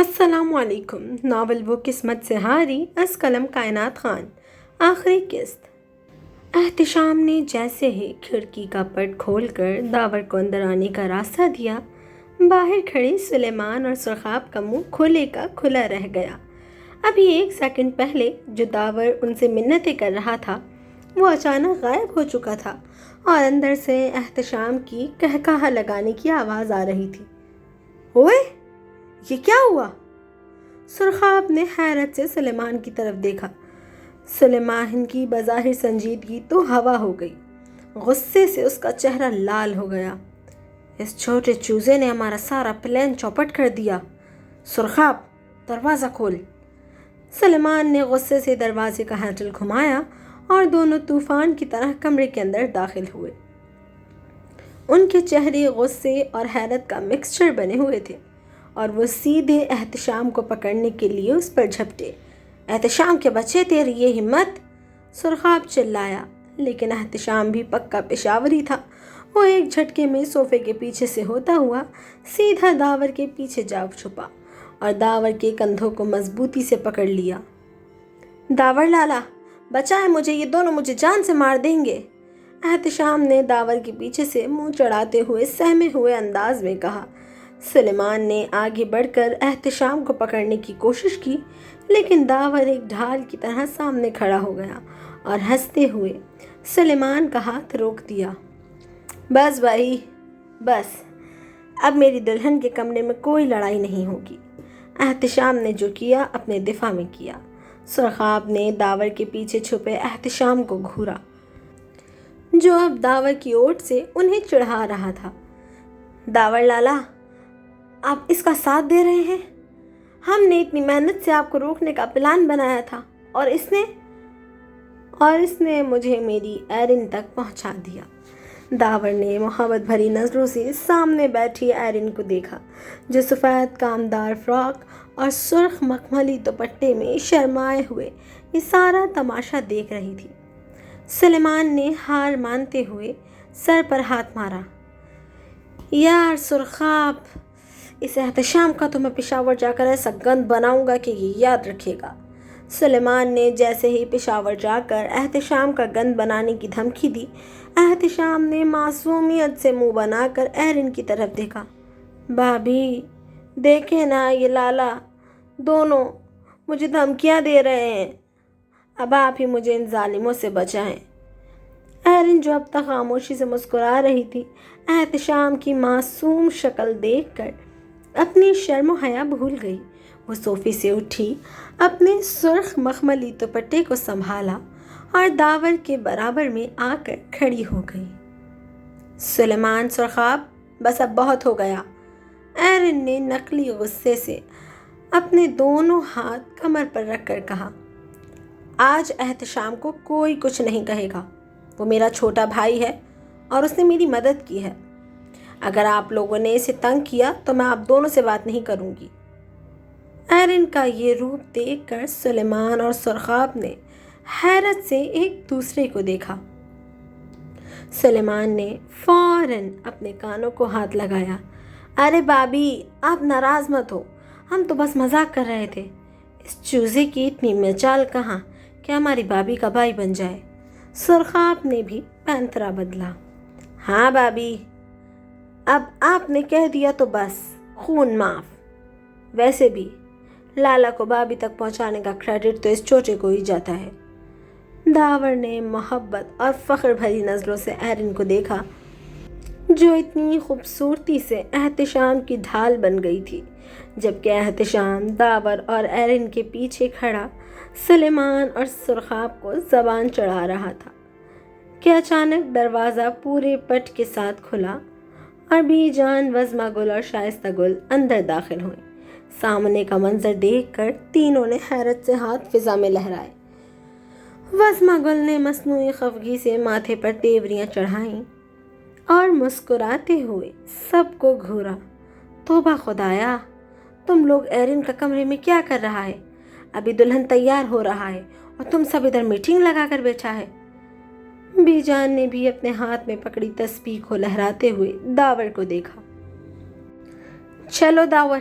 السلام علیکم۔ ناول وہ قسمت سے ہاری از قلم کائنات خان، آخری قسط۔ احتشام نے جیسے ہی کھڑکی کا پٹ کھول کر داور کو اندر آنے کا راستہ دیا، باہر کھڑے سلیمان اور سرخاب کا منہ کھلے کا کھلا رہ گیا۔ ابھی ایک سیکنڈ پہلے جو داور ان سے منتیں کر رہا تھا وہ اچانک غائب ہو چکا تھا اور اندر سے احتشام کی کہکہا لگانے کی آواز آ رہی تھی۔ اوئے، یہ کیا ہوا؟ سرخاب نے حیرت سے سلیمان کی طرف دیکھا۔ سلیمان کی بظاہر سنجیدگی تو ہوا ہو گئی، غصے سے اس کا چہرہ لال ہو گیا۔ اس چھوٹے چوزے نے ہمارا سارا پلان چوپٹ کر دیا۔ سرخاب، دروازہ کھول۔ سلیمان نے غصے سے دروازے کا ہینڈل گھمایا اور دونوں طوفان کی طرح کمرے کے اندر داخل ہوئے۔ ان کے چہرے غصے اور حیرت کا مکسچر بنے ہوئے تھے اور وہ سیدھے احتشام کو پکڑنے کے لیے اس پر جھپٹے۔ احتشام کے بچے، تیری یہ ہمت! سرخاب چلایا، لیکن احتشام بھی پکا پشاوری تھا۔ وہ ایک جھٹکے میں صوفے کے پیچھے سے ہوتا ہوا سیدھا داور کے پیچھے جا چھپا اور داور کے کندھوں کو مضبوطی سے پکڑ لیا۔ داور لالا، بچائے مجھے، یہ دونوں مجھے جان سے مار دیں گے، احتشام نے داور کے پیچھے سے منہ چڑھاتے ہوئے سہمے ہوئے انداز میں کہا۔ سلیمان نے آگے بڑھ کر احتشام کو پکڑنے کی کوشش کی، لیکن داور ایک ڈھال کی طرح سامنے کھڑا ہو گیا اور ہنستے ہوئے سلیمان کا ہاتھ روک دیا۔ بس بھائی، بس، اب میری دلہن کے کمرے میں کوئی لڑائی نہیں ہوگی۔ احتشام نے جو کیا اپنے دفاع میں کیا۔ سرخاب نے داور کے پیچھے چھپے احتشام کو گھورا، جو اب داور کی اوٹ سے انہیں چڑھا رہا تھا۔ داور لالا، آپ اس کا ساتھ دے رہے ہیں؟ ہم نے اتنی محنت سے آپ کو روکنے کا پلان بنایا تھا اور اس نے مجھے میری ایرن تک پہنچا دیا۔ داور نے محبت بھری نظروں سے سامنے بیٹھی ایرن کو دیکھا، جو سفید کامدار فراک اور سرخ مخملی دوپٹے میں شرمائے ہوئے یہ سارا تماشا دیکھ رہی تھی۔ سلیمان نے ہار مانتے ہوئے سر پر ہاتھ مارا۔ یار سرخاب، اس احتشام کا تو میں پشاور جا کر ایسا گند بناؤں گا کہ یہ یاد رکھے گا۔ سلیمان نے جیسے ہی پشاور جا کر احتشام کا گند بنانے کی دھمکی دی، احتشام نے معصومیت سے منہ بنا کر ایرن کی طرف دیکھا۔ بھابھی، دیکھیں نا، یہ لالا دونوں مجھے دھمکیاں دے رہے ہیں، اب آپ ہی مجھے ان ظالموں سے بچائیں۔ ایرن، جو اب تک خاموشی سے مسکرا رہی تھی، احتشام کی معصوم شکل دیکھ کر اپنی شرم و حیا بھول گئی۔ وہ صوفے سے اٹھی، اپنے سرخ مخملی دوپٹے کو سنبھالا اور داور کے برابر میں آ کر کھڑی ہو گئی۔ سلیمان، سرخاب، بس اب بہت ہو گیا، ایرن نے نقلی غصے سے اپنے دونوں ہاتھ کمر پر رکھ کر کہا۔ آج احتشام کو کوئی کچھ نہیں کہے گا، وہ میرا چھوٹا بھائی ہے اور اس نے میری مدد کی ہے۔ اگر آپ لوگوں نے اسے تنگ کیا تو میں آپ دونوں سے بات نہیں کروں گی۔ ایرن کا یہ روپ دیکھ کر سلیمان اور سرخاب نے حیرت سے ایک دوسرے کو دیکھا۔ سلیمان نے فوراً اپنے کانوں کو ہاتھ لگایا۔ ارے بابی، آپ ناراض مت ہو، ہم تو بس مذاق کر رہے تھے۔ اس چوزے کی اتنی مچال کہاں کہ ہماری بابی کا بھائی بن جائے۔ سرخاب نے بھی پینترا بدلا۔ ہاں بابی، اب آپ نے کہہ دیا تو بس، خون معاف۔ ویسے بھی لالا کو بابی تک پہنچانے کا کریڈٹ تو اس چھوٹے کو ہی جاتا ہے۔ داور نے محبت اور فخر بھری نظروں سے ایرن کو دیکھا، جو اتنی خوبصورتی سے احتشام کی ڈھال بن گئی تھی، جبکہ احتشام داور اور ایرن کے پیچھے کھڑا سلیمان اور سرخاب کو زبان چڑھا رہا تھا کہ اچانک دروازہ پورے پٹ کے ساتھ کھلا اور بی جان وزمہ گل اور شائستہ گل اندر داخل ہوئیں۔ سامنے کا منظر دیکھ کر تینوں نے حیرت سے ہاتھ فضا میں لہرائے۔ وزمہ گل نے مصنوعی خفگی سے ماتھے پر تیوریاں چڑھائیں اور مسکراتے ہوئے سب کو گھورا۔ توبہ خدایا، تم لوگ ایرن کا کمرے میں کیا کر رہا ہے؟ ابھی دلہن تیار ہو رہا ہے اور تم سب ادھر میٹنگ لگا کر بیٹھا ہے۔ بی جان نے بھی اپنے ہاتھ میں پکڑی تسبیح کو لہراتے ہوئے داور کو دیکھا۔ چلو داور،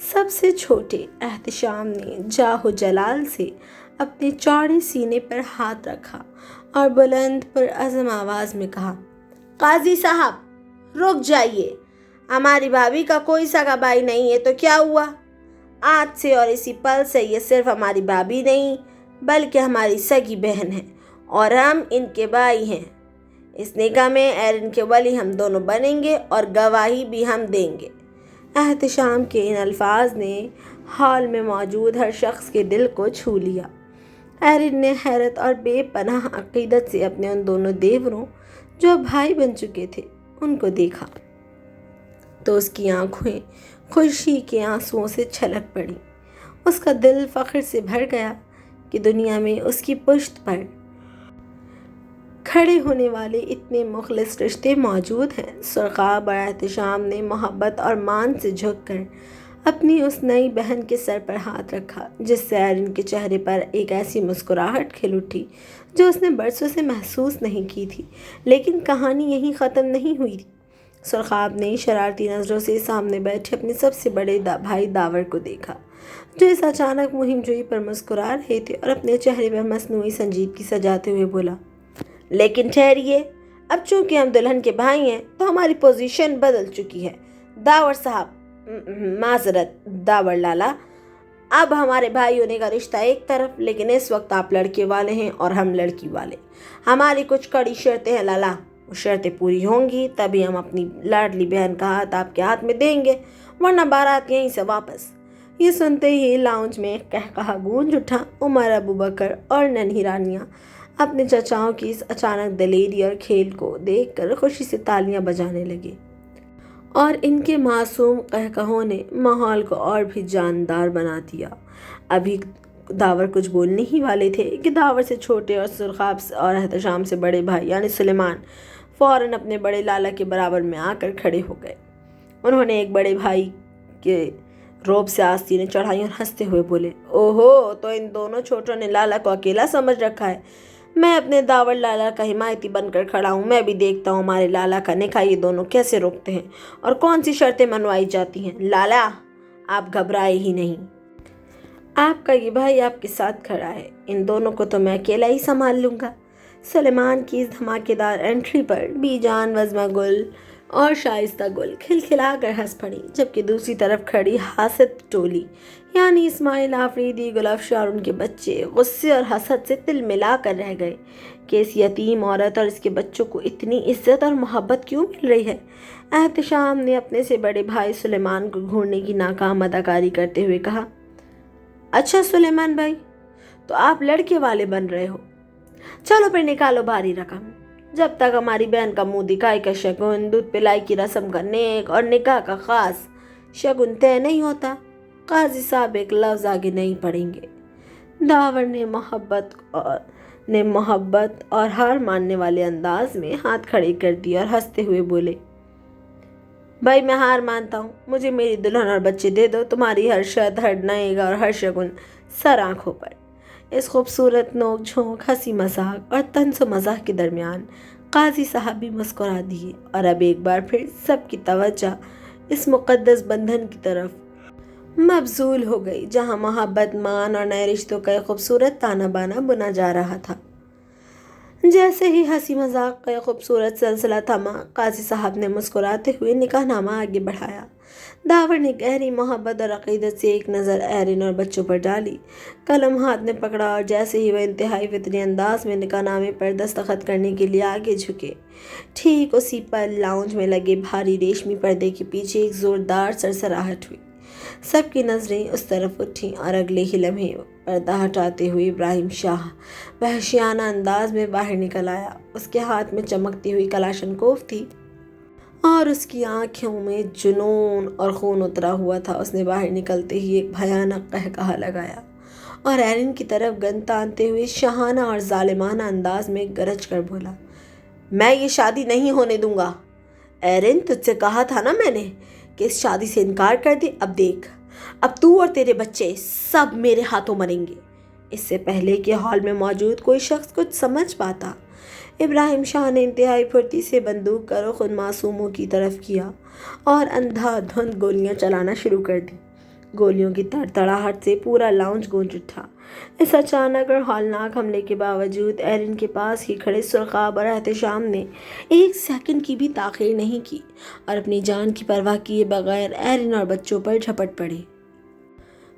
سب سے چھوٹے احتشام نے جاہ و جلال سے اپنے چوڑے سینے پر ہاتھ رکھا اور بلند پر عزم آواز میں کہا، قاضی صاحب رک جائیے، ہماری بھابھی کا کوئی سگا بھائی نہیں ہے تو کیا ہوا؟ آج سے اور اسی پل سے یہ صرف ہماری بھابھی نہیں بلکہ ہماری سگی بہن ہے اور ہم ان کے بھائی ہیں۔ اس نکاح میں ایرن کے ولی ہم دونوں بنیں گے اور گواہی بھی ہم دیں گے۔ احتشام کے ان الفاظ نے ہال میں موجود ہر شخص کے دل کو چھو لیا۔ ایرن نے حیرت اور بے پناہ عقیدت سے اپنے ان دونوں دیوروں جو بھائی بن چکے تھے ان کو دیکھا تو اس کی آنکھیں خوشی کے آنسوؤں سے چھلک پڑی۔ اس کا دل فخر سے بھر گیا کہ دنیا میں اس کی پشت پر کھڑے ہونے والے اتنے مخلص رشتے موجود ہیں۔ سرخاب اور احتشام نے محبت اور مان سے جھک کر اپنی اس نئی بہن کے سر پر ہاتھ رکھا، جس سے ایرن کے چہرے پر ایک ایسی مسکراہٹ کھل اٹھی جو اس نے برسوں سے محسوس نہیں کی تھی۔ لیکن کہانی یہیں ختم نہیں ہوئی تھی۔ سرخاب نے شرارتی نظروں سے سامنے بیٹھے اپنے سب سے بڑے بھائی داور کو دیکھا، جو اس اچانک مہم جوئی پر مسکرا رہے تھے اور اپنے چہرے پر مصنوعی سنجیدگی سجاتے ہوئے بولا، لیکن ٹھہریے، اب چونکہ ہم دلہن کے بھائی ہیں تو ہماری پوزیشن بدل چکی ہے۔ داور صاحب، معذرت داور لالا، اب ہمارے بھائی ہونے کا رشتہ ایک طرف، لیکن اس وقت آپ لڑکے والے ہیں اور ہم لڑکی والے۔ ہماری کچھ کڑی شرطیں ہیں لالا، وہ شرطیں پوری ہوں گی تبھی ہم اپنی لاڈلی بہن کا ہاتھ آپ کے ہاتھ میں دیں گے، ورنہ بارات یہیں سے واپس۔ یہ سنتے ہی لاؤنج میں قہقہہ گونج اٹھا۔ عمر، ابو بکر اور ننھی رانیاں اپنے چچاؤں کی اس اچانک دلیری اور کھیل کو دیکھ کر خوشی سے تالیاں بجانے لگے، اور ان کے معصوم قہقہوں نے ماحول کو اور بھی جاندار بنا دیا۔ ابھی داور کچھ بولنے ہی والے تھے کہ داور سے چھوٹے اور سرخاب اور احتشام سے بڑے بھائی یعنی سلیمان فوراً اپنے بڑے لالا کے برابر میں آ کر کھڑے ہو گئے۔ انہوں نے ایک بڑے بھائی کے روب سے آستینیں چڑھائی اور ہنستے ہوئے بولے، اوہو، تو ان دونوں چھوٹوں نے لالا کو اکیلا سمجھ رکھا ہے۔ میں اپنے داور لالا کا حمایتی بن کر کھڑا ہوں، میں بھی دیکھتا ہوں ہمارے لالا کا نکاح یہ دونوں کیسے روکتے ہیں اور کون سی شرطیں منوائی جاتی ہیں۔ لالا، آپ گھبرائے ہی نہیں، آپ کا یہ بھائی آپ کے ساتھ کھڑا ہے، ان دونوں کو تو میں اکیلا ہی سنبھال لوں گا۔ سلیمان کی اس دھماکے دار انٹری پر بی جان وزمہ گل اور شائستہ گل کھلکھلا کر ہنس پڑی، جبکہ دوسری طرف کھڑی حاسد ٹولی یعنی اسماعیل آفریدی، گل افشاں اور ان کے بچے غصے اور حسد سے تل ملا کر رہ گئے کہ اس یتیم عورت اور اس کے بچوں کو اتنی عزت اور محبت کیوں مل رہی ہے۔ احتشام نے اپنے سے بڑے بھائی سلیمان کو گھورنے کی ناکام اداکاری کرتے ہوئے کہا، اچھا سلیمان بھائی، تو آپ لڑکے والے بن رہے ہو، چلو پھر نکالو بھاری رقم۔ جب تک ہماری بہن کا منہ دکھائی کا شگن، دودھ پلائی کی رسم کا نیک اور نکاح کا خاص شگن طے نہیں ہوتا، قاضی صاحب ایک لفظ آگے نہیں پڑھیں گے۔ داور نے محبت اور ہار ماننے والے انداز میں ہاتھ کھڑے کر دیے اور ہنستے ہوئے بولے، بھائی میں ہار مانتا ہوں، مجھے میری دلہن اور بچے دے دو، تمہاری ہر شرط، ہر نئے اور ہر شگن سر آنکھوں پر۔ اس خوبصورت نوک جھونک، ہنسی مذاق اور طنز و مزاح کے درمیان قاضی صاحب بھی مسکرا دیے اور اب ایک بار پھر سب کی توجہ اس مقدس بندھن کی طرف مبذول ہو گئی جہاں محبت، مان اور نئے رشتوں کا ایک خوبصورت تانا بانا بنا جا رہا تھا۔ جیسے ہی ہنسی مذاق کا ایک خوبصورت سلسلہ تھما، قاضی صاحب نے مسکراتے ہوئے نکاح نامہ آگے بڑھایا۔ داور نے گہری محبت اور عقیدت سے ایک نظر ایرن اور بچوں پر ڈالی، قلم ہاتھ میں پکڑا اور جیسے ہی وہ انتہائی فطری انداز میں نکاح نامے پر دستخط کرنے کے لیے آگے جھکے، ٹھیک اسی پل لاؤنج میں لگے بھاری ریشمی پردے کے پیچھے ایک زوردار سرسراہٹ ہوئی۔ سب کی نظریں اس طرف اٹھیں اور اگلے ہی لمحے پردہ ہٹاتے ہوئے ابراہیم شاہ وحشیانہ انداز میں باہر نکل آیا۔ اس کے ہاتھ میں چمکتی ہوئی کلاشنکوف تھی اور اس کی آنکھوں میں جنون اور خون اترا ہوا تھا۔ اس نے باہر نکلتے ہی ایک بھیانک قہقہہ لگایا اور ایرن کی طرف گن تانتے ہوئے شاہانہ اور ظالمانہ انداز میں گرج کر بولا، میں یہ شادی نہیں ہونے دوں گا۔ ایرن، تجھ سے کہا تھا نا میں نے کہ اس شادی سے انکار کر دے۔ اب دیکھ، اب تو اور تیرے بچے سب میرے ہاتھوں مریں گے۔ اس سے پہلے کہ ہال میں موجود کوئی شخص کچھ سمجھ پاتا، ابراہیم شاہ نے انتہائی پھرتی سے بندوق کا رخ ان معصوموں کی طرف کیا اور اندھا دھند گولیاں چلانا شروع کر دی۔ گولیوں کی تڑتڑاہٹ سے پورا لاؤنج گونج اٹھا۔ اس اچانک اور ہولناک حملے کے باوجود ایرن کے پاس ہی کھڑے سرخاب اور احتشام نے ایک سیکنڈ کی بھی تاخیر نہیں کی اور اپنی جان کی پرواہ کیے بغیر ایرن اور بچوں پر جھپٹ پڑے۔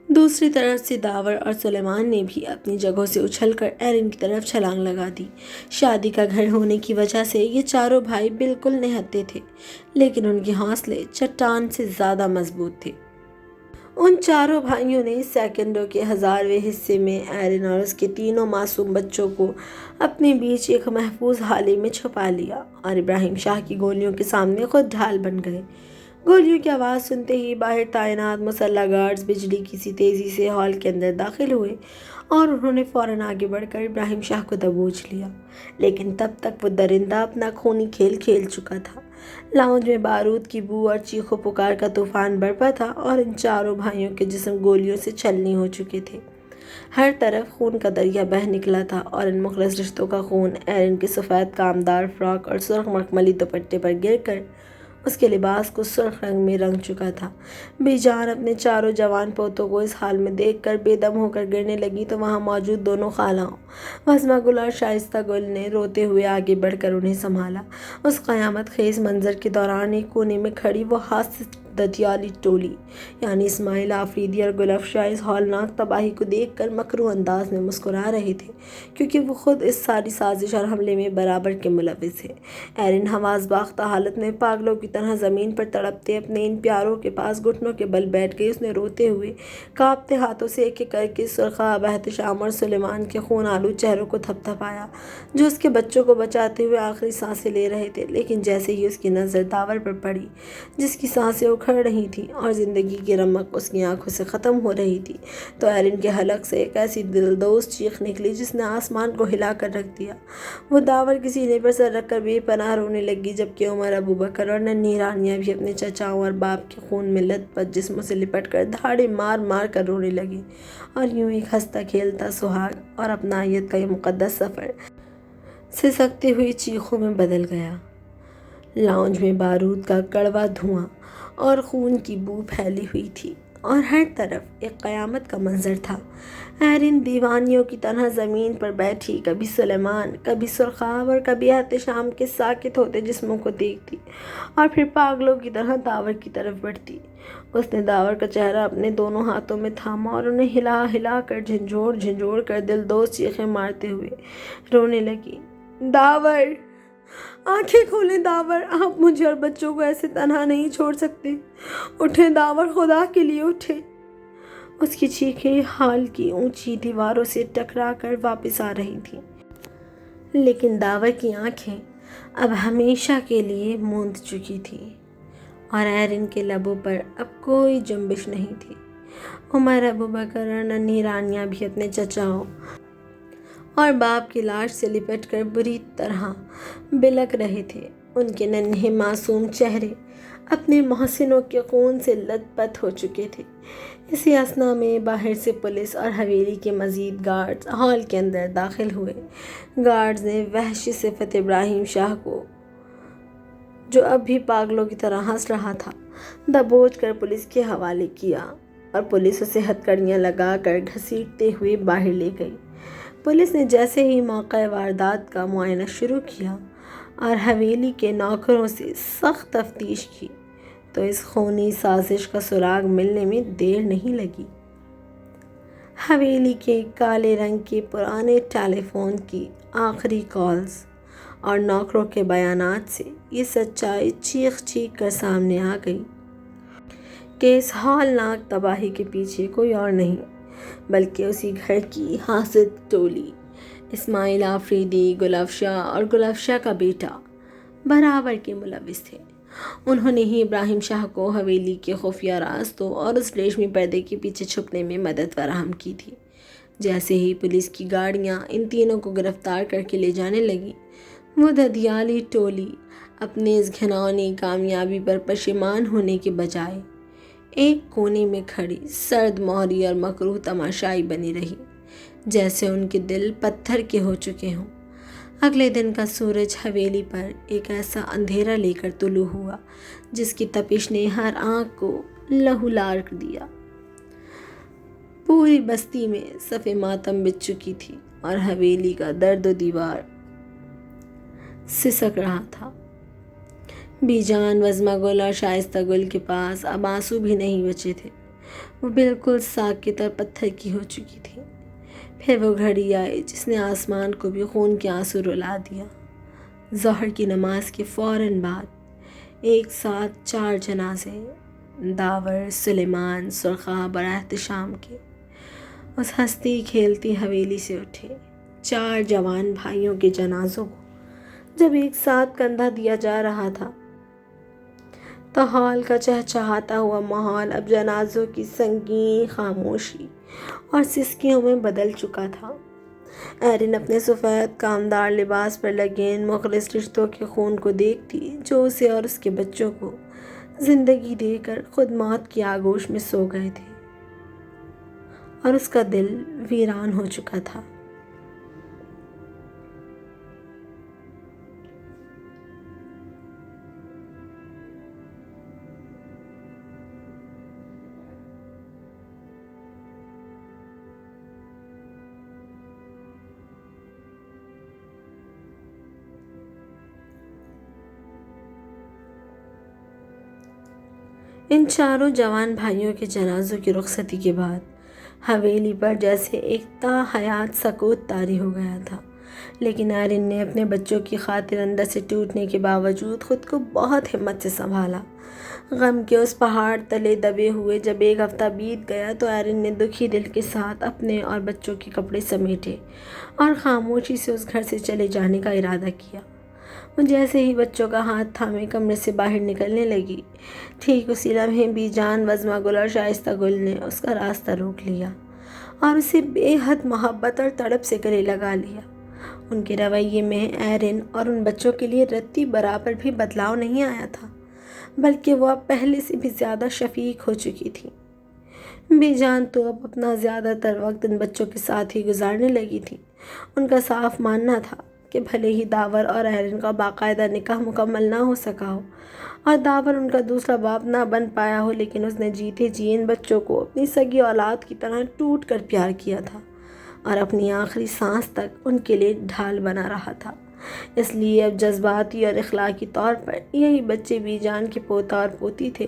دوسری طرف سے داور اور سلیمان نے بھی اپنی جگہوں سے اچھل کر ایرن کی طرف چھلانگ لگا دی۔ شادی کا گھر ہونے کی وجہ سے یہ چاروں بھائی بالکل نہتے تھے، لیکن ان کے حوصلے چٹان سے زیادہ مضبوط تھے۔ ان چاروں بھائیوں نے سیکنڈوں کے 1000ویں حصے میں ایرن اور اس کے تینوں معصوم بچوں کو اپنے بیچ ایک محفوظ حالے میں چھپا لیا اور ابراہیم شاہ کی گولیوں کے سامنے خود ڈھال بن گئے۔ گولیوں کی آواز سنتے ہی باہر تعینات مسلح گارڈز بجلی کی سی تیزی سے ہال کے اندر داخل ہوئے اور انہوں نے فوراً آگے بڑھ کر ابراہیم شاہ کو دبوچ لیا، لیکن تب تک وہ درندہ اپنا خونی کھیل کھیل چکا تھا۔ لاؤنج میں بارود کی بو اور چیخو پکار کا طوفان برپا تھا اور ان چاروں بھائیوں کے جسم گولیوں سے چھلنی ہو چکے تھے۔ ہر طرف خون کا دریا بہہ نکلا تھا اور ان مخلص رشتوں کا خون ایرن کے سفید کامدار فراک اور سرخ مخملی دوپٹے پر گر کر اس کے لباس کو سرخ رنگ میں رنگ چکا تھا۔ بی جان اپنے چاروں جوان پوتوں کو اس حال میں دیکھ کر بے دم ہو کر گرنے لگی تو وہاں موجود دونوں خالاؤں بسمہ گل اور شائستہ گل نے روتے ہوئے آگے بڑھ کر انہیں سنبھالا۔ اس قیامت خیز منظر کے دوران ایک کونے میں کھڑی وہ دتیالی ٹولی یعنی اسماعیل آفریدی اور گل افشاں اس ہولناک تباہی کو دیکھ کر مکروہ انداز میں مسکرا رہے تھے، کیونکہ وہ خود اس ساری سازش اور حملے میں برابر کے ملوث تھے۔ ایرن حواس باختہ حالت میں پاگلوں کی طرح زمین پر تڑپتے اپنے ان پیاروں کے پاس گھٹنوں کے بل بیٹھ گئی۔ اس نے روتے ہوئے کانپتے ہاتھوں سے ایک ایک کر کے سرخاب، احتشام اور سلیمان کے خون آلود چہروں کو تھپ تھپایا جو اس کے بچوں کو بچاتے ہوئے آخری سانسیں لے رہے تھے۔ لیکن جیسے ہی اس کی نظر داور پر پڑی جس کی سانسیں اکھڑ رہی تھیں اور زندگی کی رمق اس کی آنکھوں سے ختم ہو رہی تھی، تو ایرن کے حلق سے ایک ایسی دلدوز چیخ نکلی جس نے آسمان کو ہلا کر رکھ دیا۔ وہ داور کے سینے پر سر رکھ کر بے پناہ رونے لگی، جبکہ عمر، ابوبکر اور ننھی رانیہ بھی اپنے چچاؤں اور باپ کے خون میں لت پت جسموں سے لپٹ کر دھاڑے مار مار کر رونے لگے، اور یوں ایک ہنستا کھیلتا سہاگ اور اپنائیت کا یہ مقدس سفر سسکتے ہوئی چیخوں میں بدل گیا۔ لاؤنج میں بارود کا کڑوا دھواں اور خون کی بو پھیلی ہوئی تھی اور ہر طرف ایک قیامت کا منظر تھا۔ ایرن دیوانیوں کی طرح زمین پر بیٹھی کبھی سلیمان، کبھی سرخاب اور کبھی احتشام کے ساکت ہوتے جسموں کو دیکھتی اور پھر پاگلوں کی طرح داور کی طرف بڑھتی۔ اس نے داور کا چہرہ اپنے دونوں ہاتھوں میں تھاما اور انہیں ہلا ہلا کر جھنجھوڑ جھنجھوڑ کر دلدوز چیخیں مارتے ہوئے رونے لگی۔ داور، آنکھیں کھولیں داور، آپ مجھے اور بچوں کو ایسے تنہا نہیں چھوڑ سکتے۔ اٹھیں داور، خدا کے لیے اٹھیں۔ اس کی چیخیں حال کی اونچی دیواروں سے ٹکرا کر واپس آ رہی تھیں، لیکن داور کی آنکھیں اب ہمیشہ کے لیے موند چکی تھیں اور ایرن کے لبوں پر اب کوئی جنبش نہیں تھی۔ عمر، ابوبکر اور ننھی رانیہ بھی اپنے چچاؤں اور باپ کی لاش سے لپٹ کر بری طرح بلک رہے تھے۔ ان کے ننھے معصوم چہرے اپنے محسنوں کے خون سے لت پت ہو چکے تھے۔ اسی اثنا میں باہر سے پولیس اور حویلی کے مزید گارڈز ہال کے اندر داخل ہوئے۔ گارڈز نے وحشی صفت ابراہیم شاہ کو، جو اب بھی پاگلوں کی طرح ہنس رہا تھا، دبوچ کر پولیس کے حوالے کیا اور پولیس اسے ہتھکڑیاں لگا کر گھسیٹتے ہوئے باہر لے گئی۔ پولیس نے جیسے ہی موقع واردات کا معائنہ شروع کیا اور حویلی کے نوکروں سے سخت تفتیش کی تو اس خونی سازش کا سراغ ملنے میں دیر نہیں لگی۔ حویلی کے کالے رنگ کے پرانے ٹیلی فون کی آخری کالز اور نوکروں کے بیانات سے یہ سچائی چیخ چیخ کر سامنے آ گئی کہ اس ہولناک تباہی کے پیچھے کوئی اور نہیں بلکہ اسی گھر کی حاسد ٹولی اسماعیل آفریدی، گل افشاں اور گل افشاں کا بیٹا برابر کے ملوث تھے۔ انہوں نے ہی ابراہیم شاہ کو حویلی کے خفیہ راستوں اور اس ریشمی پردے کے پیچھے چھپنے میں مدد فراہم کی تھی۔ جیسے ہی پولیس کی گاڑیاں ان تینوں کو گرفتار کر کے لے جانے لگیں، وہ ددیالی ٹولی اپنے اس گھناؤنی کامیابی پر پشیمان ہونے کے بجائے ایک کونے میں کھڑی سرد مہری اور مکروہ تماشائی بنی رہی، جیسے ان کے دل پتھر کے ہو چکے ہوں۔ اگلے دن کا سورج حویلی پر ایک ایسا اندھیرا لے کر طلوع ہوا جس کی تپش نے ہر آنکھ کو لہولار کر دیا۔ پوری بستی میں صف ماتم بچھ چکی تھی اور حویلی کا درد و دیوار سسک رہا تھا۔ بی جان، وزمہ گل اور شائستہ گل کے پاس اب آنسو بھی نہیں بچے تھے۔ وہ بالکل ساکت اور پتھر کی ہو چکی تھی۔ پھر وہ گھڑی آئی جس نے آسمان کو بھی خون کے آنسو رلا دیا۔ ظہر کی نماز کے فوراً بعد ایک ساتھ 4 جنازے داور، سلیمان، سرخاب اور احتشام کے اس ہستی کھیلتی حویلی سے اٹھے۔ 4 جوان بھائیوں کے جنازوں کو جب ایک ساتھ کندھا دیا جا رہا تھا تو ہال کا چہچہاتا ہوا ماحول اب جنازوں کی سنگین خاموشی اور سسکیوں میں بدل چکا تھا۔ ایرن اپنے سفید کامدار لباس پر لگے ان مخلص رشتوں کے خون کو دیکھتی جو اسے اور اس کے بچوں کو زندگی دے کر خود موت کی آغوش میں سو گئے تھے، اور اس کا دل ویران ہو چکا تھا۔ ان 4 جوان بھائیوں کے جنازوں کی رخصتی کے بعد حویلی پر جیسے ایک تا حیات سکوت طاری ہو گیا تھا، لیکن ایرن نے اپنے بچوں کی خاطر اندر سے ٹوٹنے کے باوجود خود کو بہت ہمت سے سنبھالا۔ غم کے اس پہاڑ تلے دبے ہوئے جب ایک ہفتہ بیت گیا تو ایرن نے دکھی دل کے ساتھ اپنے اور بچوں کے کپڑے سمیٹے اور خاموشی سے اس گھر سے چلے جانے کا ارادہ کیا۔ وہ جیسے ہی بچوں کا ہاتھ تھامے کمرے سے باہر نکلنے لگی، ٹھیک اسی لمحے بی جان، وزمہ گل اور شائستہ گل نے اس کا راستہ روک لیا اور اسے بے حد محبت اور تڑپ سے گلے لگا لیا۔ ان کے رویے میں ایرن اور ان بچوں کے لیے رتی برابر بھی بدلاؤ نہیں آیا تھا، بلکہ وہ اب پہلے سے بھی زیادہ شفیق ہو چکی تھی۔ بی جان تو اب اپنا زیادہ تر وقت ان بچوں کے ساتھ ہی گزارنے لگی تھی۔ ان کا صاف ماننا تھا کہ بھلے ہی داور اور ایرن کا باقاعدہ نکاح مکمل نہ ہو سکا ہو اور داور ان کا دوسرا باپ نہ بن پایا ہو، لیکن اس نے جیتے جی ان بچوں کو اپنی سگی اولاد کی طرح ٹوٹ کر پیار کیا تھا اور اپنی آخری سانس تک ان کے لیے ڈھال بنا رہا تھا۔ اس لیے اب جذباتی اور اخلاقی طور پر یہی بچے بی جان کے پوتا اور پوتی تھے۔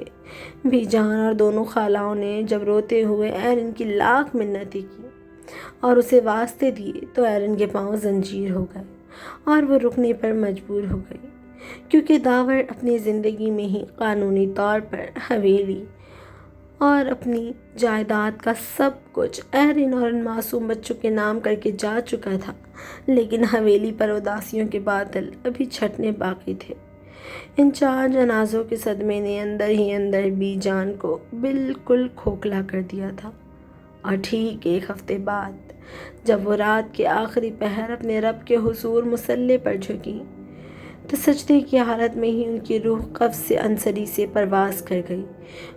بی جان اور دونوں خالاؤں نے جب روتے ہوئے ایرن کی لاکھ منتیں کی اور اسے واسطے دیے تو ایرن کے پاؤں زنجیر ہو گئے اور وہ رکنے پر مجبور ہو گئی، کیونکہ داور اپنی زندگی میں ہی قانونی طور پر حویلی اور اپنی جائیداد کا سب کچھ ایرن اور ان معصوم بچوں کے نام کر کے جا چکا تھا، لیکن حویلی پر اداسیوں کے بادل ابھی چھٹنے باقی تھے۔ ان 4 جنازوں کے صدمے نے اندر ہی اندر بی جان کو بالکل کھوکھلا کر دیا تھا، اور ٹھیک 1 ہفتے بعد جب وہ رات کے آخری پہر اپنے رب کے حضور مصلی پر جھکی تو سجدے کی حالت میں ہی ان کی روح قبض سے انصری سے پرواز کر گئی۔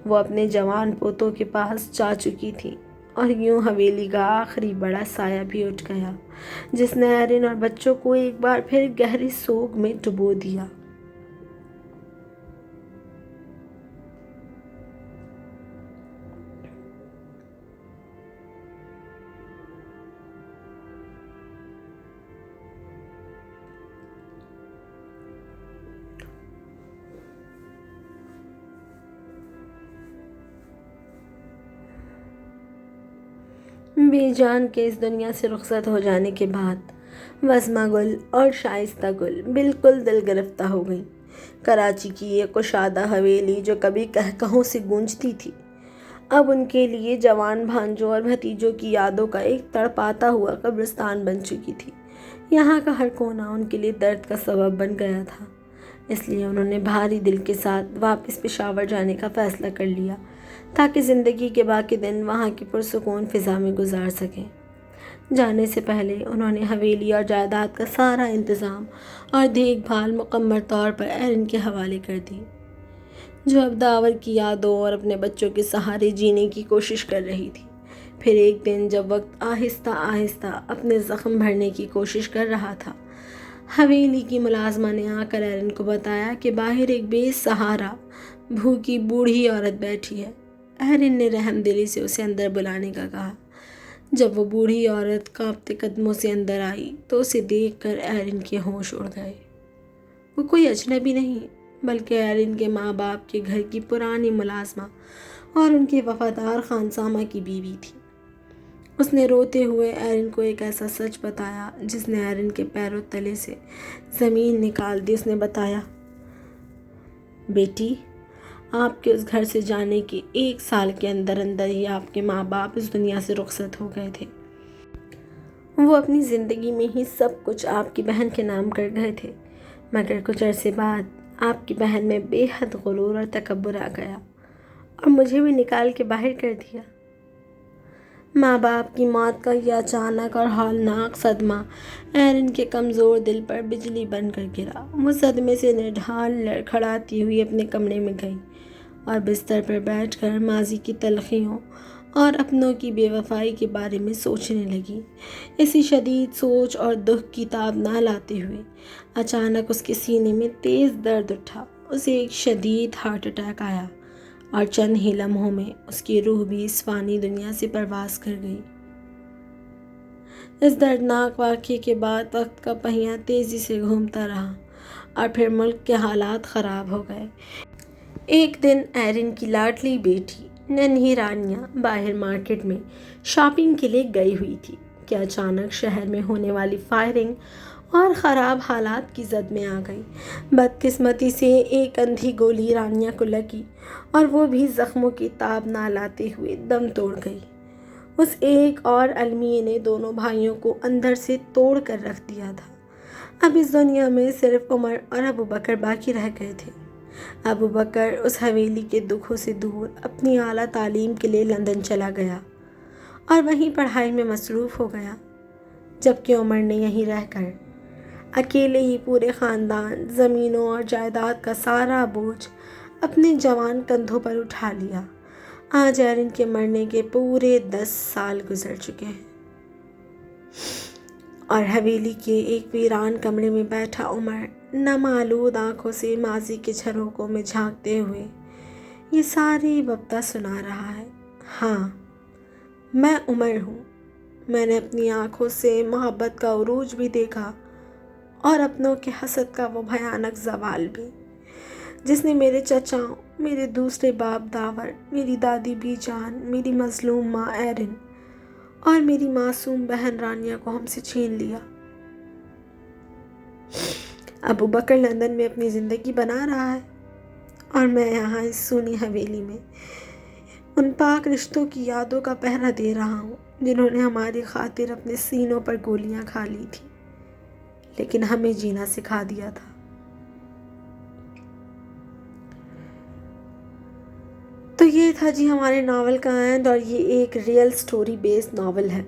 وہ اپنے جوان پوتوں کے پاس جا چکی تھی اور یوں حویلی کا آخری بڑا سایہ بھی اٹھ گیا جس نے ایرن اور بچوں کو ایک بار پھر گہری سوگ میں ڈبو دیا۔ بی جان کے اس دنیا سے رخصت ہو جانے کے بعد وزمہ گل اور شائستہ گل بالکل دل گرفتہ ہو گئیں۔ کراچی کی یہ کشادہ حویلی جو کبھی کہکہوں سے گونجتی تھی، اب ان کے لیے جوان بھانجوں اور بھتیجوں کی یادوں کا ایک تڑپاتا ہوا قبرستان بن چکی تھی۔ یہاں کا ہر کونا ان کے لیے درد کا سبب بن گیا تھا، اس لیے انہوں نے بھاری دل کے ساتھ واپس پشاور جانے کا فیصلہ کر لیا تاکہ زندگی کے باقی دن وہاں کی پرسکون فضا میں گزار سکیں۔ جانے سے پہلے انہوں نے حویلی اور جائیداد کا سارا انتظام اور دیکھ بھال مکمل طور پر ایرن کے حوالے کر دی، جو اب داور کی یادوں اور اپنے بچوں کے سہارے جینے کی کوشش کر رہی تھی۔ پھر ایک دن جب وقت آہستہ آہستہ اپنے زخم بھرنے کی کوشش کر رہا تھا، حویلی کی ملازمہ نے آ کر ایرن کو بتایا کہ باہر ایک بے سہارا بھوکی بوڑھی عورت بیٹھی ہے۔ ایرن نے رحم دلی سے اسے اندر بلانے کا کہا، جب وہ بوڑھی عورت کانپتے قدموں سے اندر آئی تو اسے دیکھ کر ایرن کے ہوش اڑ گئے۔ وہ کوئی اجنبی نہیں بلکہ ایرن کے ماں باپ کے گھر کی پرانی ملازمہ اور ان کے وفادار خانسامہ کی بیوی تھی۔ اس نے روتے ہوئے ایرن کو ایک ایسا سچ بتایا جس نے ایرن کے پیروں تلے سے زمین نکال دی۔ اس نے بتایا، بیٹی، آپ کے اس گھر سے جانے کے 1 سال کے اندر اندر ہی آپ کے ماں باپ اس دنیا سے رخصت ہو گئے تھے۔ وہ اپنی زندگی میں ہی سب کچھ آپ کی بہن کے نام کر گئے تھے، مگر کچھ عرصے بعد آپ کی بہن میں بے حد غرور اور تکبر آ گیا اور مجھے بھی نکال کے باہر کر دیا۔ ماں باپ کی موت کا یہ اچانک اور ہولناک صدمہ ایرن کے کمزور دل پر بجلی بن کر گرا۔ وہ صدمے سے نڈھال لڑکھڑاتی ہوئی اپنے کمرے میں گئی اور بستر پر بیٹھ کر ماضی کی تلخیوں اور اپنوں کی بے وفائی کے بارے میں سوچنے لگی۔ اسی شدید سوچ اور دکھ کی تاب نہ لاتے ہوئے اچانک اس کے سینے میں تیز درد اٹھا۔ اسے ایک شدید ہارٹ اٹیک آیا اور چند ہی لمحوں میں اس کی روح بھی اس فانی دنیا سے پرواز کر گئی۔ اس دردناک واقعے کے بعد وقت کا پہیہ تیزی سے گھومتا رہا اور پھر ملک کے حالات خراب ہو گئے۔ ایک دن ایرن کی لاڈلی بیٹی ننھی رانیہ باہر مارکیٹ میں شاپنگ کے لیے گئی ہوئی تھی کہ اچانک شہر میں ہونے والی فائرنگ اور خراب حالات کی زد میں آ گئی۔ بدقسمتی سے ایک اندھی گولی رانیہ کو لگی اور وہ بھی زخموں کی تاب نہ لاتے ہوئے دم توڑ گئی۔ اس ایک اور المیے نے دونوں بھائیوں کو اندر سے توڑ کر رکھ دیا تھا۔ اب اس دنیا میں صرف عمر اور ابوبکر باقی رہ گئے تھے۔ ابوبکر اس حویلی کے دکھوں سے دور اپنی اعلیٰ تعلیم کے لیے لندن چلا گیا اور وہیں پڑھائی میں مصروف ہو گیا، جبکہ عمر نے یہیں رہ کر اکیلے ہی پورے خاندان، زمینوں اور جائیداد کا سارا بوجھ اپنے جوان کندھوں پر اٹھا لیا۔ آج ایرن کے مرنے کے پورے 10 سال گزر چکے ہیں اور حویلی کے ایک ویران کمرے میں بیٹھا عمر نم آلود آنکھوں سے ماضی کے جھروکوں میں جھانکتے ہوئے یہ ساری ببتہ سنا رہا ہے۔ ہاں، میں عمر ہوں۔ میں نے اپنی آنکھوں سے محبت کا عروج بھی دیکھا اور اپنوں کے حسد کا وہ بھیانک زوال بھی، جس نے میرے چچاؤں، میرے دوسرے باپ داور، میری دادی بی جان، میری مظلوم ماں ایرن اور میری معصوم بہن رانیہ کو ہم سے چھین لیا۔ ابوبکر لندن میں اپنی زندگی بنا رہا ہے اور میں یہاں اس سونی حویلی میں ان پاک رشتوں کی یادوں کا پہرا دے رہا ہوں جنہوں نے ہماری خاطر اپنے سینوں پر گولیاں کھا لی تھی لیکن ہمیں جینا سکھا دیا تھا۔ تو یہ تھا جی ہمارے ناول کا اینڈ، اور یہ ایک ریئل سٹوری بیسڈ ناول ہے۔